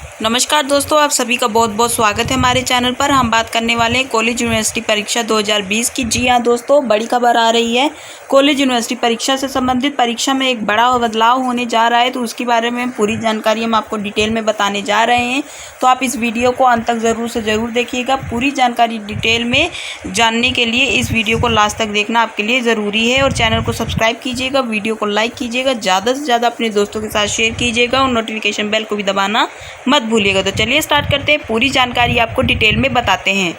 नमस्कार दोस्तों, आप सभी का बहुत बहुत स्वागत है हमारे चैनल पर। हम बात करने वाले हैं कॉलेज यूनिवर्सिटी परीक्षा 2020 की। जी हाँ दोस्तों, बड़ी खबर आ रही है। कॉलेज यूनिवर्सिटी परीक्षा से संबंधित परीक्षा में एक बड़ा बदलाव होने जा रहा है, तो उसके बारे में पूरी जानकारी हम आपको डिटेल में बताने जा रहे हैं। तो आप इस वीडियो को अंत तक ज़रूर से ज़रूर देखिएगा। पूरी जानकारी डिटेल में जानने के लिए इस वीडियो को लास्ट तक देखना आपके लिए ज़रूरी है। और चैनल को सब्सक्राइब कीजिएगा, वीडियो को लाइक कीजिएगा, ज़्यादा से ज़्यादा अपने दोस्तों के साथ शेयर कीजिएगा और नोटिफिकेशन बेल को भी दबाना मत भूलिएगा। तो चलिए स्टार्ट करते हैं, पूरी जानकारी आपको डिटेल में बताते हैं।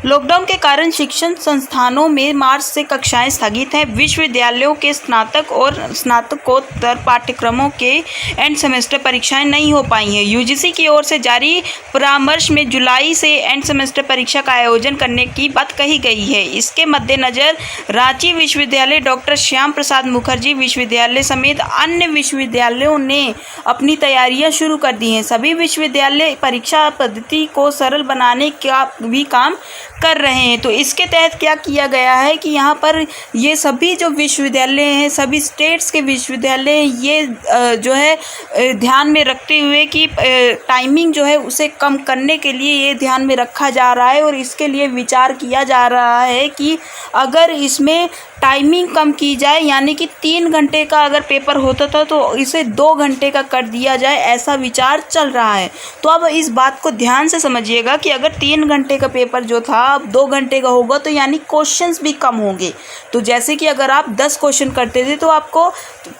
लॉकडाउन के कारण शिक्षण संस्थानों में मार्च से कक्षाएं स्थगित हैं। विश्वविद्यालयों के स्नातक और स्नातकोत्तर पाठ्यक्रमों के एंड सेमेस्टर परीक्षाएं नहीं हो पाई हैं। यूजीसी की ओर से जारी परामर्श में जुलाई से एंड सेमेस्टर परीक्षा का आयोजन करने की बात कही गई है। इसके मद्देनज़र रांची विश्वविद्यालय, डॉक्टर श्याम प्रसाद मुखर्जी विश्वविद्यालय समेत अन्य विश्वविद्यालयों ने अपनी तैयारियां शुरू कर दी हैं। सभी विश्वविद्यालय परीक्षा पद्धति को सरल बनाने का भी काम कर रहे हैं। तो इसके तहत क्या किया गया है कि यहाँ पर ये सभी जो विश्वविद्यालय हैं, सभी स्टेट्स के विश्वविद्यालय, ये जो है ध्यान में रखते हुए कि टाइमिंग जो है उसे कम करने के लिए ये ध्यान में रखा जा रहा है। और इसके लिए विचार किया जा रहा है कि अगर इसमें टाइमिंग कम की जाए, यानी कि 3 घंटे का अगर पेपर होता था तो इसे 2 घंटे का कर दिया जाए, ऐसा विचार चल रहा है। तो अब इस बात को ध्यान से समझिएगा कि अगर 3 घंटे का पेपर जो था अब 2 घंटे का होगा, तो यानी क्वेश्चंस भी कम होंगे। तो जैसे कि अगर आप 10 क्वेश्चन करते थे तो आपको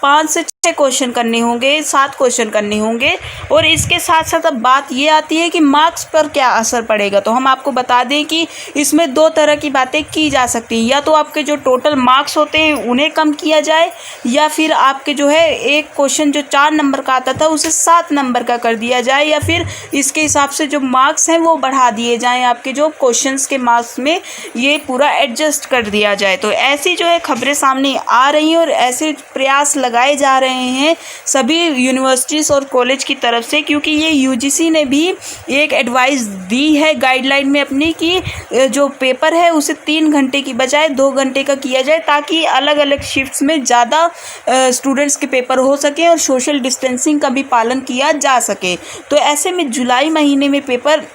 5 से 6 क्वेश्चन करने होंगे, 7 क्वेश्चन करने होंगे। और इसके साथ साथ अब बात ये आती है कि मार्क्स पर क्या असर पड़ेगा। तो हम आपको बता दें कि इसमें 2 तरह की बातें की जा सकती हैं। या तो आपके जो टोटल मार्क्स होते हैं उन्हें कम किया जाए, या फिर आपके जो है एक क्वेश्चन जो 4 नंबर का आता था उसे 7 नंबर का कर दिया जाए, या फिर इसके हिसाब से जो मार्क्स हैं वो बढ़ा दिए जाएं। आपके जो क्वेश्चंस के मार्क्स में ये पूरा एडजस्ट कर दिया जाए। तो ऐसी जो है खबरें सामने आ रही हैं और ऐसे प्रयास लगाए जा रहे हैं सभी यूनिवर्सिटीज़ और कॉलेज की तरफ से, क्योंकि ये यूजीसी ने भी एक एडवाइस दी है गाइडलाइन में अपनी कि जो पेपर है उसे 3 घंटे की बजाय 2 घंटे का किया जाए, ताकि अलग अलग शिफ्ट्स में ज़्यादा स्टूडेंट्स के पेपर हो सके और सोशल डिस्टेंसिंग का भी पालन किया जा सके। तो ऐसे में जुलाई महीने में पेपर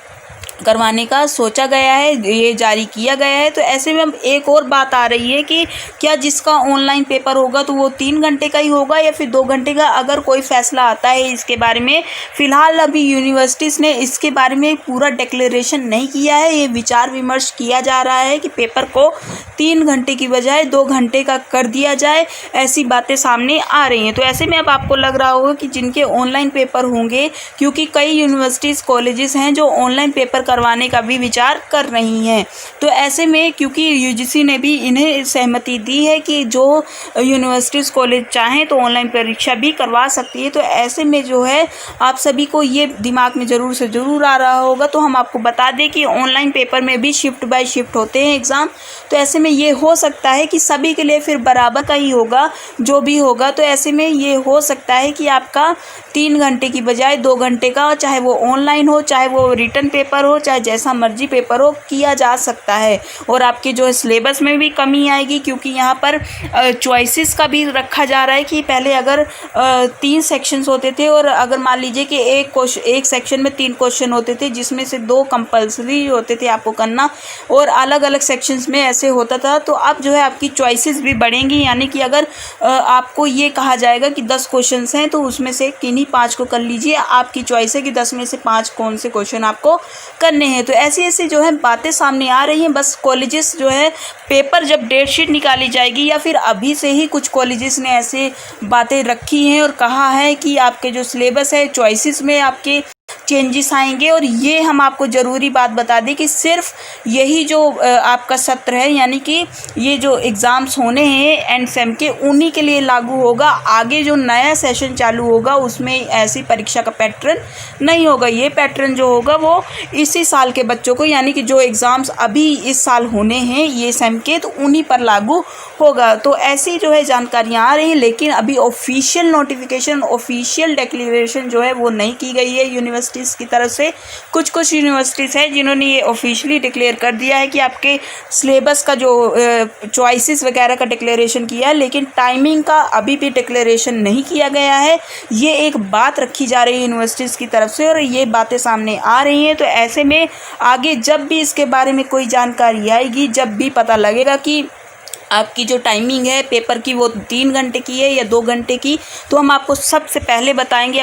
करवाने का सोचा गया है, ये जारी किया गया है। तो ऐसे में अब एक और बात आ रही है कि क्या जिसका ऑनलाइन पेपर होगा तो वो 3 घंटे का ही होगा या फिर 2 घंटे का। अगर कोई फैसला आता है इसके बारे में, फ़िलहाल अभी यूनिवर्सिटीज़ ने इसके बारे में पूरा डिक्लेरेशन नहीं किया है। ये विचार विमर्श किया जा रहा है कि पेपर को 3 घंटे की बजाय 2 घंटे का कर दिया जाए, ऐसी बातें सामने आ रही हैं। तो ऐसे में अब आपको लग रहा होगा कि जिनके ऑनलाइन पेपर होंगे, क्योंकि कई यूनिवर्सिटीज़ कॉलेजेस हैं जो ऑनलाइन पेपर करवाने का भी विचार कर रही हैं। तो ऐसे में क्योंकि यूजीसी ने भी इन्हें सहमति दी है कि जो यूनिवर्सिटीज़ कॉलेज चाहें तो ऑनलाइन परीक्षा भी करवा सकती है। तो ऐसे में जो है आप सभी को ये दिमाग में ज़रूर से ज़रूर आ रहा होगा। तो हम आपको बता दें कि ऑनलाइन पेपर में भी शिफ्ट बाय शिफ्ट होते हैं एग्ज़ाम। तो ऐसे में ये हो सकता है कि सभी के लिए फिर बराबर का ही होगा जो भी होगा। तो ऐसे में ये हो सकता है कि आपका 3 घंटे की बजाय 2 घंटे का, चाहे वो ऑनलाइन हो, चाहे वो रिटन पेपर हो, चाहे जैसा मर्जी पेपर हो, किया जा सकता है। और आपके जो सिलेबस में भी कमी आएगी, क्योंकि यहाँ पर चॉइसेस का भी रखा जा रहा है कि पहले अगर 3 सेक्शंस होते थे और अगर मान लीजिए कि एक सेक्शन में 3 क्वेश्चन होते थे जिसमें से 2 कंपल्सरी होते थे आपको करना, और अलग अलग सेक्शंस में ऐसे होता था। तो अब जो है आपकी चॉइसेस भी बढ़ेंगी, यानी कि अगर आपको ये कहा जाएगा कि 10 क्वेश्चंस हैं तो उसमें से किन्हीं 5 को कर लीजिए, आपकी चॉइस है कि 10 में से 5 कौन से क्वेश्चन आपको करने हैं। तो ऐसी ऐसी जो है बातें सामने आ रही हैं। बस कॉलेजेस जो है पेपर जब डेट शीट निकाली जाएगी, या फिर अभी से ही कुछ कॉलेजेस ने ऐसे बातें रखी हैं और कहा है कि आपके जो सिलेबस है, चॉइसेस में आपके चेंजेस आएंगे। और ये हम आपको ज़रूरी बात बता दें कि सिर्फ यही जो आपका सत्र है, यानी कि ये जो एग्ज़ाम्स होने हैं एंड सेम के, उन्हीं के लिए लागू होगा। आगे जो नया सेशन चालू होगा उसमें ऐसी परीक्षा का पैटर्न नहीं होगा। ये पैटर्न जो होगा वो इसी साल के बच्चों को, यानी कि जो एग्ज़ाम्स अभी इस साल होने हैं ये सेम के, तो उन्हीं पर लागू होगा। तो ऐसी जो है जानकारियाँ आ रही हैं, लेकिन अभी ऑफिशियल नोटिफिकेशन, ऑफिशियल डिक्लेरेशन जो है वो नहीं की गई है यूनिवर्सिटी यूनिवर्सिटीज़ की तरफ से। कुछ यूनिवर्सिटीज़ हैं जिन्होंने ये ऑफिशियली डिक्लेयर कर दिया है कि आपके सिलेबस का जो चॉइसेस वगैरह का डिक्लेरेशन किया है, लेकिन टाइमिंग का अभी भी डिक्लेरेशन नहीं किया गया है। ये एक बात रखी जा रही है यूनिवर्सिटीज़ की तरफ से और ये बातें सामने आ रही हैं। तो ऐसे में आगे जब भी इसके बारे में कोई जानकारी आएगी, जब भी पता लगेगा कि आपकी जो टाइमिंग है पेपर की वो 3 घंटे की है या 2 घंटे की, तो हम आपको सबसे पहले बताएंगे।